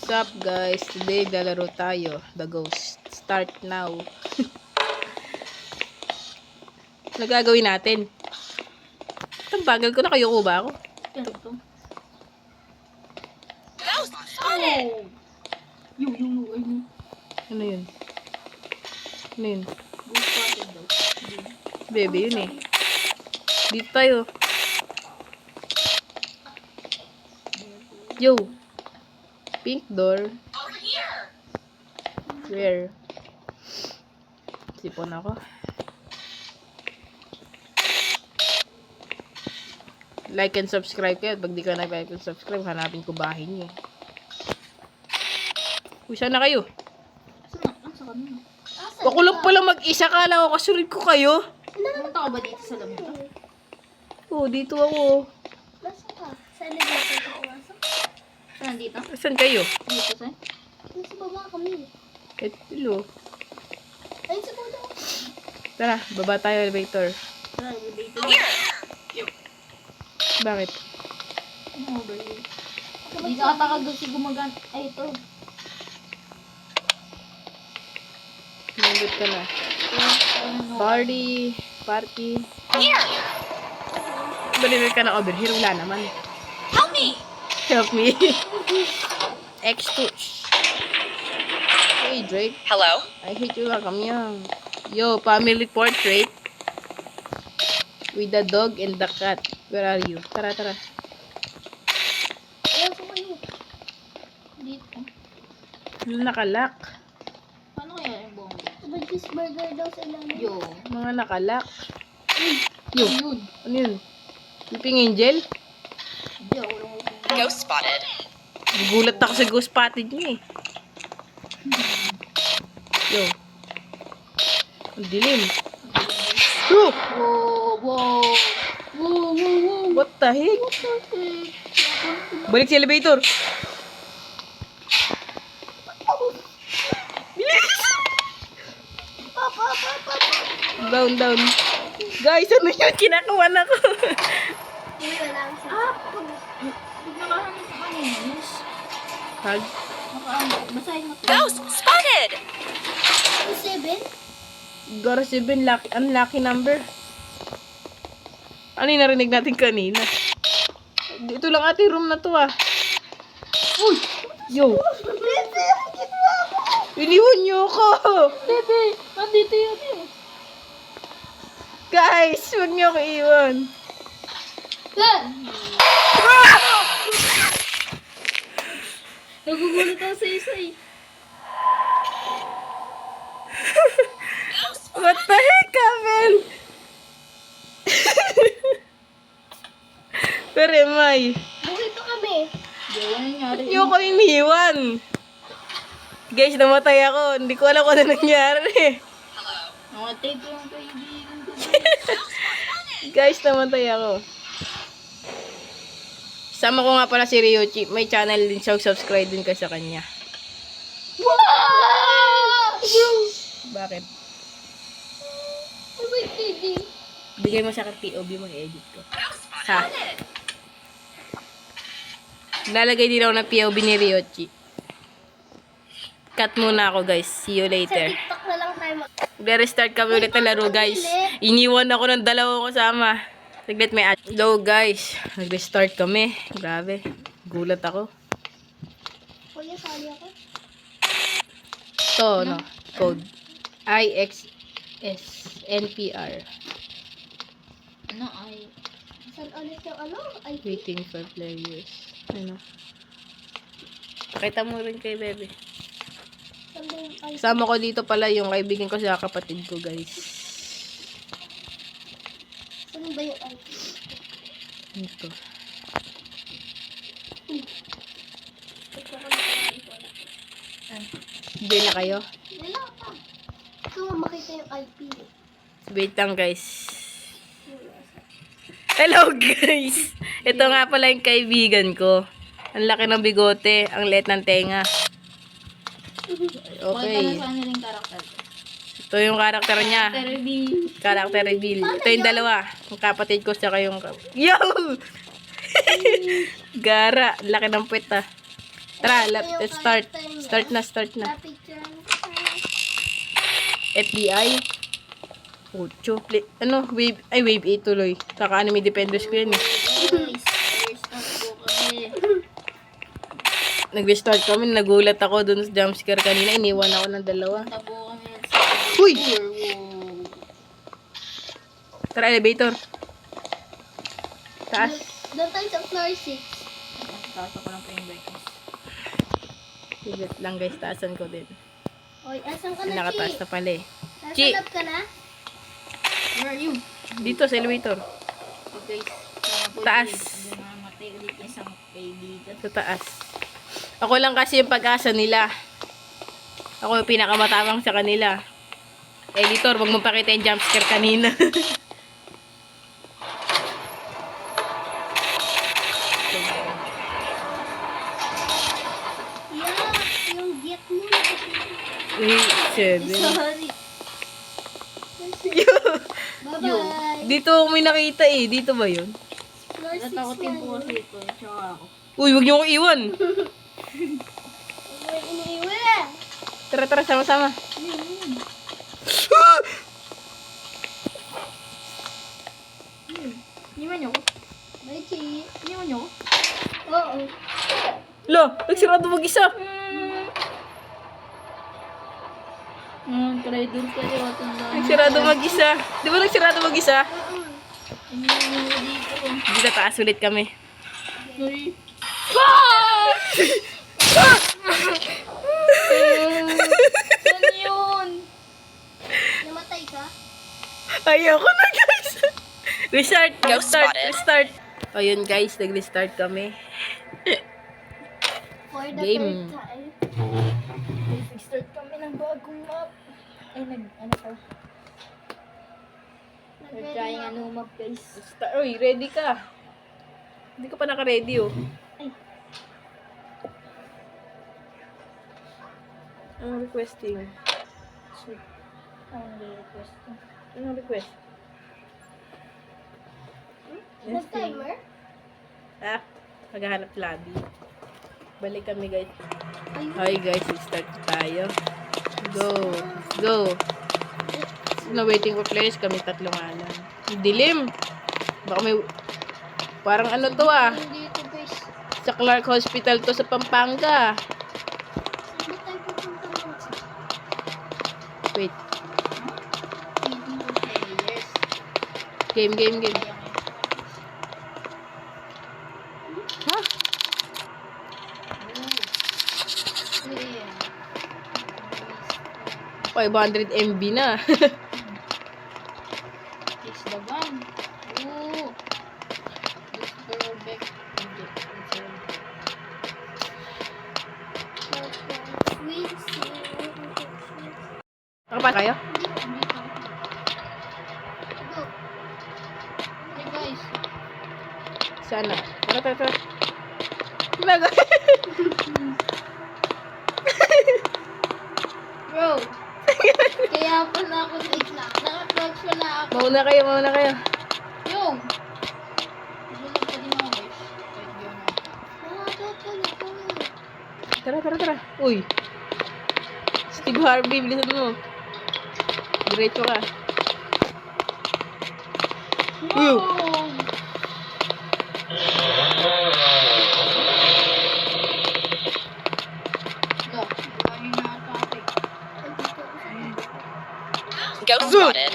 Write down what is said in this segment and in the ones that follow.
What's up guys? Today lalaro tayo. The Ghost. Start now. Ano gagawin natin? Ang bagal ko, nakayuko ba ako? Ito. Oh! Ayun. Ano yun? Ano yun? Ghost spotted daw. Bebe yun eh. Dito tayo. Yo! Pink door. Where? Sipon ako. Like and subscribe kayo. Pag di ka nag-like and subscribe, hanapin ko bahay niyo. Uy, saan na kayo? Asa ka na? Ako lang pala mag-isa, kala ko kasunod ko kayo. Pumunta ka ba dito sa lamesa? Oo, dito ako. Nasa ka? Sa elevator ka pumasok? Saan dito? Saan kayo? Dito saan? Nasa baba kami. Eto. Ayun sa baba. Tara, baba tayo elevator. Sa elevator. Bakit? Ano ba yun? Dito ata ka doon si gumagan. Ay, ito. Nandot ka na. Party. Deliver ka na over here. Wala naman. Help me. X2. Hey, Drake. Hello? I hate you, Kamyang. Yo, family portrait. With the dog and the cat. Where are you? Tara. Ayun sa kayo. Dito. Nakalak. Paano kaya yung buong? Diba cheeseburger daw sa ilalim? Yo. Mga nakalak. Yo, Yun. ano yun? Sleeping Angel? Hindi ako lang ako. Ghost spotted. Gugulat ako sa ghost spotted niya eh. Yo. Ang dilim. Oh! Wow. What the heck? Balik sa elevator. Bilis! Down. Guys, ano yun? Kinakawan ako. Uy, wala ang sa... Pag nakahanap ka kanina, yes. Hag. Basahin mo ito. Ghost spotted! 7? Gara 7, lucky, unlucky number. Ano yung narinig natin kanina? Ito lang ating room na to ah. Uy! Yo! Iniwan niyo ako! Bebe, nandito yun eh. Guys, huwag niyo ako iwan. Nagugulat ako sa isa eh. What the heck, Kamen? Pero May, Dito kami. Di, ano nangyari? niyo ako iniwan. Guys, namatay ako. Hindi ko alam kung ano nangyari. Namatay ko yung kaibigan ko. Guys, namatay ako. Sama ko nga pala si Ryochi. May channel din siya. Subscribe din ka sa kanya. Wow! Bakit? Oh my God. Bigay mo sa akin POV mo, i-edit ko. Ha? Lalagay din ako ng POV ni Ryochi. Cut muna ako, guys. See you Sa later. TikTok na lang tayo mag... Restart kami ulit ng laro, guys. Iniwan ako ng dalawang kasama. Saglit may ad. Hello, guys. Nag-restart kami. Grabe. Gulat ako. Kuya, sali ako. Ito, no? Code. IXSNPR. Ano ay? Saan ulit yung ano? Ay, Waiting for players. Ano? Pakita mo rin kay Bebe. saan ba yung ay? Sama ko dito pala yung kaibigan ko sa kapatid ko, guys. Saan ba yung ay? Ito. Ito ko na wala. Hindi na kayo. Wala pa. Ito nga makita yung IP. Wait lang, guys. Hello, guys. Ito nga pala yung kaibigan ko. Ang laki ng bigote. Ang liit ng tenga. Pakita Okay. na sa kanilang karakter. Ito yung karakter niya. Terby. Character reveal. Ito yung dalawa. Yung kapatid ko saka yung... Yo! Gara. Laki ng puwet ah. Tara, let's start. Start na. Picture. FBI. Ocho. Wave 8 tuloy. Saka enemy defenders ko yan eh. Guys, first start po kami. Nag-restart kami, nagulat ako dun sa jumpscare kanina. Iniwan ako ng dalawa. Punta po kami sa Uy! wow. Tara, elevator. Taas. Doon tayo sa floor 6. Taas ako lang po yung brightness. Higit lang guys, taasan ko din. Oy, asan ka na, Nakataas Chi? na pala eh. Nasa Chi. lab ka na? Where are you? Dito sa elevator. Okay guys. Sana po Taas. Hindi mamatay ulit yung isang kaibigan. Sa taas. Ako lang kasi yung pag-asa nila. Ako yung pinakamatapang sa kanila. Editor, wag mong pakita yung jumpscare kanina. Yeah, yung get mo. 7. Sorry. Bye-bye. Dito ako may nakita eh. Dito ba yun? Floor 6 Natakotin na po yun. kasi ito. Tsaka ako. Uy, wag niyo ako iwan. Huwag mo iniiwan. Tara, sama-sama. Iniwan niyo ko. Bye, Chi. Iniwan niyo ko. Oo. Lo, nagsirado mag-isa. Try dun pa yung tandaan. Nagsirado mag-isa. Di ba nagsirado mag-isa? Iniwan niyo ko dito. Dito, taas ulit kami. Sorry. Saan yun? Namatay ka? Ayoko na guys. Restart. Ghost spotted. Restart. O yun guys, nag-restart kami. For the Game. third time. Nag-start kami ng bagong map. Ay, ano pa? We're trying a new map, guys. Uy, ready ka. Hindi ka pa naka-ready oh. Ay. Anong requesting? Sweet. Ang request ko. Anong request? Nag-timer? Ah, maghahanap lobby. Balik kami guys. Ayun. Hi guys, start tayo. Go. Go. Na waiting for players kami tatlo nga lang. Dilim. Baka may parang ano to ah. Dito, guys. Sa Clark Hospital to sa Pampanga. Saan ba tayo pupunta mo? Wait. Feeding of players. Game. Ha? Yeah. 500 MB na. It's the one. Ooh. This girl back. Sweet. Nakapa kayo? Go. Hey guys. Sana. Tara. Naga. Bro. Kaya pala ako naka-crouch pala ako. Mauna kayo. Yung. Tulog pa din ako guys. Wait, yun ako. Tara. Uy. Steve Harvey, bilisan mo. Diretso ka. Uy. Go. Maraming nakatapik. Ghost spotted.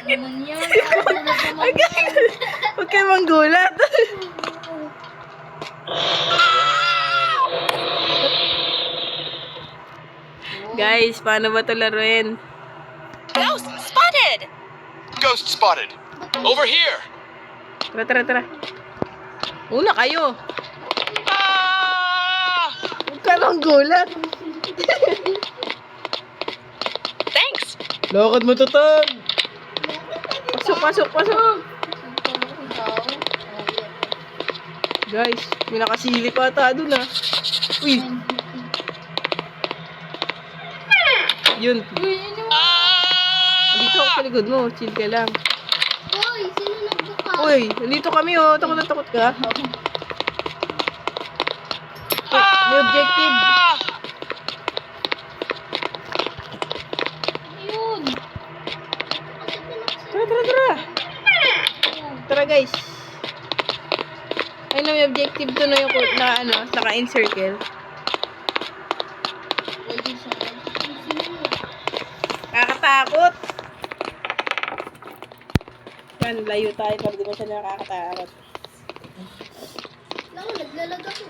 Ano naman yan? Ano naman yan? Huwag kayo manggulat. Guys, paano ba ito laruin? Ghost spotted. Ghost spotted. Over here. Tara. Una kayo. Ah! Huwag ka manggulat. Thanks. Lakad mo tutog. Pasok. Guys, may nakasili pa ata dun ah. Uy, yun. Ah! Dito ako sa likod mo. Chill ka lang. Hoy, sino nagbuka? Uy, nandito kami oh. Takot na takot ka. objective. Ayun. Tara, tara, tara. Tara, guys. Ayun na, may objective to na yung na ano, naka-encircle. Pwede siya. Nakakatakot. Yan, layo tayo para di mo siya nakakatakot. Naku, naglalag ako.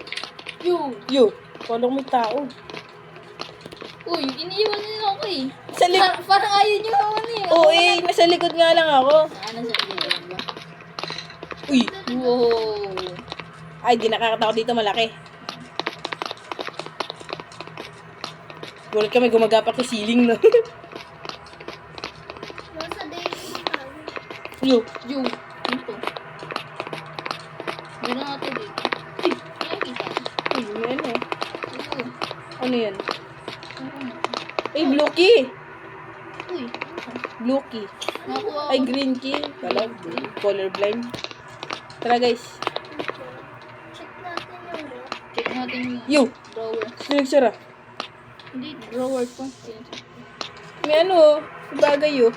Yo, kolong may tao. Uy, iniiwan nila ako eh. Sa likod. Parang ayaw niyo ako eh. Oo, nasa likod nga lang ako. Ano sa likod ba? Uy, Wow. ay, di nakakatakot dito, malaki. Gulat kami, gumagapak sa ceiling, no? Nasa daily tayo. Yo, Yo. Ito. Meron nga ito dito. Ay, nakikita. uy, may ano. Yo. Ano yan? Meron. Ay, blue key. Uy. Blue key. Nakuha Ay, ako. green key. Kala, colorblind. Tara, guys. Check natin yung lock. Check natin yung Yo, drawer. sino nagsara? Hindi, drawer ko. May ano, bagay, oh.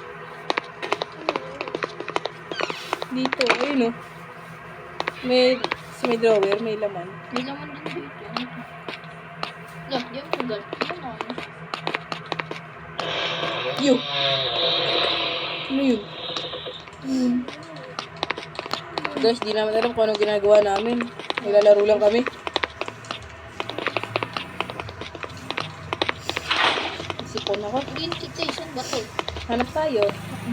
Dito, ayun, oh. May drawer, may laman. May laman din dito. Look, yung sugal. Ano ano? Yo. Ano yun? Guys, di naman alam kung anong ginagawa namin. Naglalaro lang kami. Sipon ako. Green station ba to? Hanap tayo.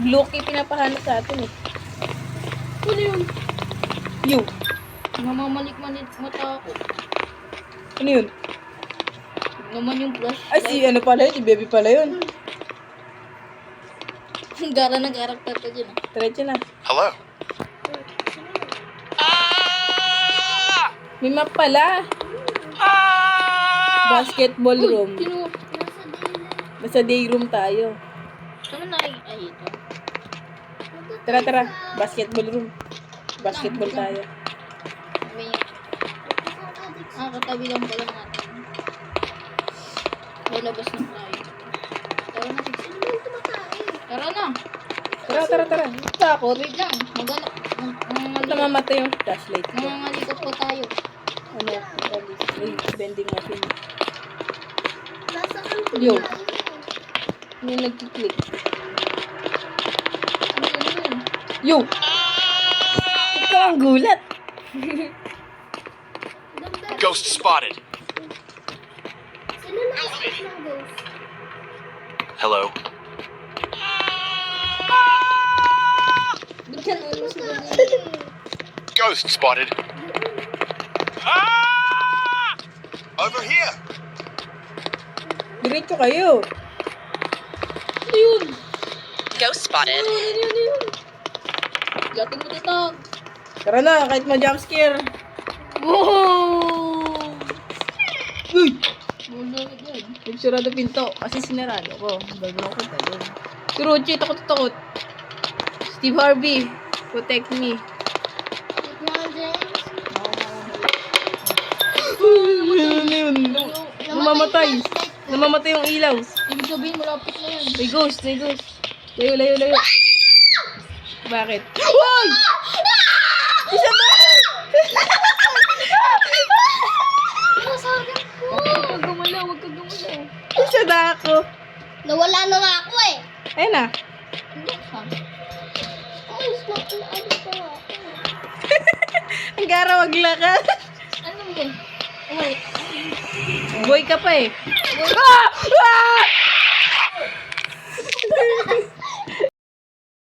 Blue key pinapahanap sa atin eh. Ano yun? Yo. Namamalik-malik mata ako. Ano yun? Naman yung flash. Ay, si ano pala yun? Si baby pala yun. Gara na karakter ko dyan. Diretso na. Hello. May map pala. Basketball room. Sino? Nasa daily. Nasa day room tayo. Saan na ay ito? Tara, tara. Basketball room. Basketball tayo. May katabi lang pala natin. Lalabas na tayo. Tara na. Sino ba yung tumatae? Tara na. Tara, tara, tara. Takot. Wait lang. Maghanap. Namamatay yung flashlight ko. Nangangalikot pa tayo. Ano? Ay, vending machine. Nasa kanto Yo. tayo. Yung nagkiklik. Ano yun? Yo! Ikaw ang gulat. Ganda. Ghost spotted. Sino nasa ng ghost? Hello. Ba't ka naman sa Ghost spotted. Over here. Diretso kayo. Ano yun? Ghost spotted. Ano yun? Gating mo tatak. Tara na, kahit ma-jumpscare. Wow! Uy! Wala ka dyan. Nagsurado pinto. Kasi sinarado ko. Gagawin ko tayo. Si Rochi, takot-takot. Steve Harvey, protect me. LeBron James. Ano yun? Namamatay. Namamatay yung ilaw. Ibig sabihin, malapit na yan. May ghost, may ghost. Layo, layo, layo. Bakit? Hoy! Isa ba? Nasabi ko. Huwag kang gumalaw, huwag kang gumalaw. Isa na ako. Nawala na nga ako eh. Ayun na. Hindi ka. Alis na ako. Ang gara, wag lakad. Ano mo? Wait. Boy ka pa eh. Ah! Ah!